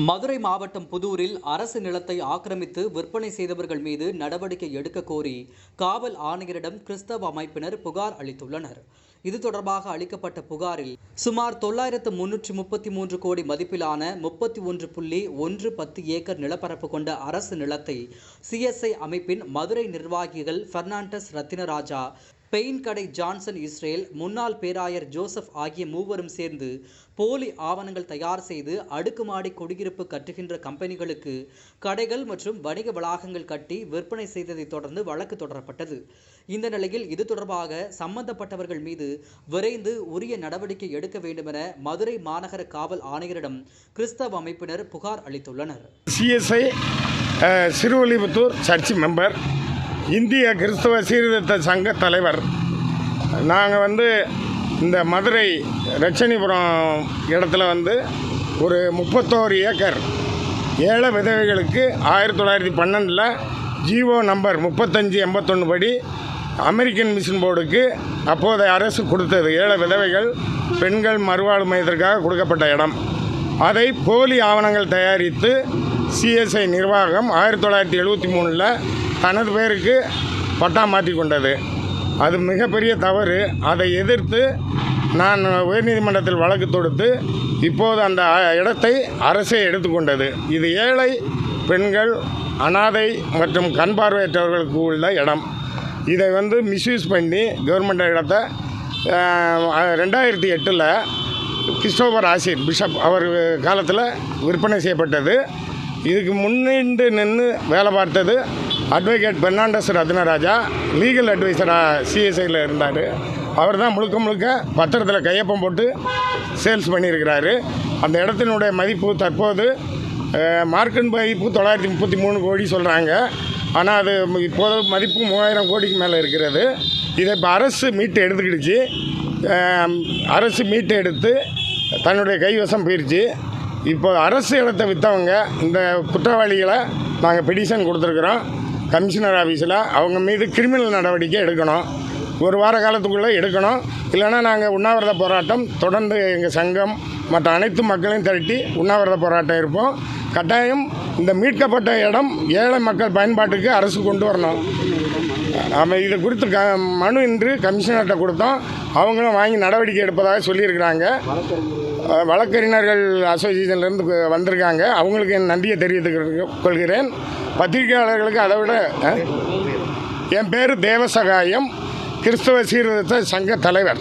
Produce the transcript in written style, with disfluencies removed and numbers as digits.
மதுரை மாவட்டம் புதூரில் அரசு நிலத்தை ஆக்கிரமித்து விற்பனை செய்தவர்கள் மீது நடவடிக்கை எடுக்க கோரி காவல் ஆணையரிடம் கிறிஸ்தவ அமைப்பினர் புகார் அளித்துள்ளனர். இது தொடர்பாக அளிக்கப்பட்ட புகாரில் சுமார் 9333 கோடி மதிப்பிலான 31.110 ஏக்கர் நிலப்பரப்பு கொண்ட அரசு நிலத்தை CSI அமைப்பின் மதுரை நிர்வாகிகள் பெர்னாண்டஸ் ரத்தினராஜா, பெயின் கடை ஜான்சன் இஸ்ரேல், முன்னாள் பேராயர் ஜோசப் ஆகிய மூவரும் சேர்ந்து போலி ஆவணங்கள் தயார் செய்து அடுக்குமாடி குடியிருப்பு கட்டுகின்ற கம்பெனிகளுக்கு கடைகள் மற்றும் வணிக வளாகங்கள் கட்டி விற்பனை செய்ததை தொடர்ந்து வழக்கு தொடரப்பட்டது. இந்த நிலையில் இது தொடர்பாக சம்பந்தப்பட்டவர்கள் மீது விரைந்து உரிய நடவடிக்கை எடுக்க வேண்டும் என மதுரை மாநகர காவல் ஆணையரிடம் கிறிஸ்தவ அமைப்பினர் புகார் அளித்துள்ளனர். CSI சிறுவலிபுத்தூர் சர்ச் மெம்பர், இந்திய கிறிஸ்தவ சீர்திருத்த சங்க தலைவர். நாங்கள் இந்த மதுரை ரட்சணிபுரம் இடத்துல ஒரு 31 ஏக்கர் ஏழை விதவைகளுக்கு 1912 ஜிஓ நம்பர் 3581 படி அமெரிக்கன் மிஷன் போர்டுக்கு அப்போதைய அரசு கொடுத்தது. ஏழை விதவைகள் பெண்கள் மறுவாழ்வு மையத்திற்காக கொடுக்கப்பட்ட இடம். அதை போலி ஆவணங்கள் தயாரித்து CSI நிர்வாகம் 1973 தனது பேருக்கு பட்டா மாற்றி கொண்டது. அது மிகப்பெரிய தவறு. அதை எதிர்த்து நான் உயர்நீதிமன்றத்தில் வழக்கு தொடுத்து இப்போது அந்த இடத்தை அரசே எடுத்துக்கொண்டது. இது ஏழை பெண்கள், அனாதை மற்றும் கண் பார்வையற்றவர்களுக்கு உள்ள இடம். இதை மிஸ்யூஸ் பண்ணி கவர்மெண்ட் இடத்தை 2008 கிறிஸ்டோபர் ஆசிர் பிஷப் அவர் காலத்தில் விற்பனை செய்யப்பட்டது. இதுக்கு முன்னின்று நின்று வேலை பார்த்தது அட்வொகேட் பெர்னாண்டஸ் ரத்தினராஜா, லீகல் அட்வைசராக CSIயில் இருந்தார். அவர் தான் முழுக்க பத்திரத்தில் கையொப்பம் போட்டு சேல்ஸ் பண்ணியிருக்கிறாரு. அந்த இடத்தினுடைய மதிப்பு தற்போது மார்க்கெட் மதிப்பு 933 கோடி சொல்கிறாங்க. ஆனால் அது இப்போது மதிப்பு 3000 கோடிக்கு மேலே இருக்கிறது. இதை இப்போ அரசு மீட்டு எடுத்துக்கிடுச்சு. அரசு மீட்டு எடுத்து தன்னுடைய கைவசம் போயிடுச்சு. இப்போ அரசு இடத்தை விற்றவங்க இந்த குற்றவாளிகளை நாங்கள் பெடிஷன் கொடுத்துருக்குறோம் கமிஷனர் ஆஃபீஸில். அவங்க மீது கிரிமினல் நடவடிக்கை எடுக்கணும். ஒரு வார காலத்துக்குள்ளே எடுக்கணும். இல்லைன்னா நாங்கள் உண்ணாவிரத போராட்டம் தொடர்ந்து எங்கள் சங்கம் மற்ற அனைத்து மக்களையும் திரட்டி உண்ணாவிரத போராட்டம் இருப்போம். கட்டாயம் இந்த மீட்கப்பட்ட இடம் ஏழை மக்கள் பயன்பாட்டுக்கு அரசு கொண்டு வரணும். இது குறித்து மனு இன்று கமிஷனர்கிட்ட கொடுத்தோம். அவங்களும் வாங்கி நடவடிக்கை எடுப்பதாக சொல்லியிருக்கிறாங்க. வழக்கறிஞர்கள் அசோசியேஷன்லேருந்து வந்திருக்காங்க. அவங்களுக்கு என் நன்றியை தெரிவித்துக் கொள்கிறேன். பத்திரிகையாளர்களுக்கு அதை விட என் பேர் தேவசகாயம், கிறிஸ்தவ சீர்திருத்த சங்க தலைவர்.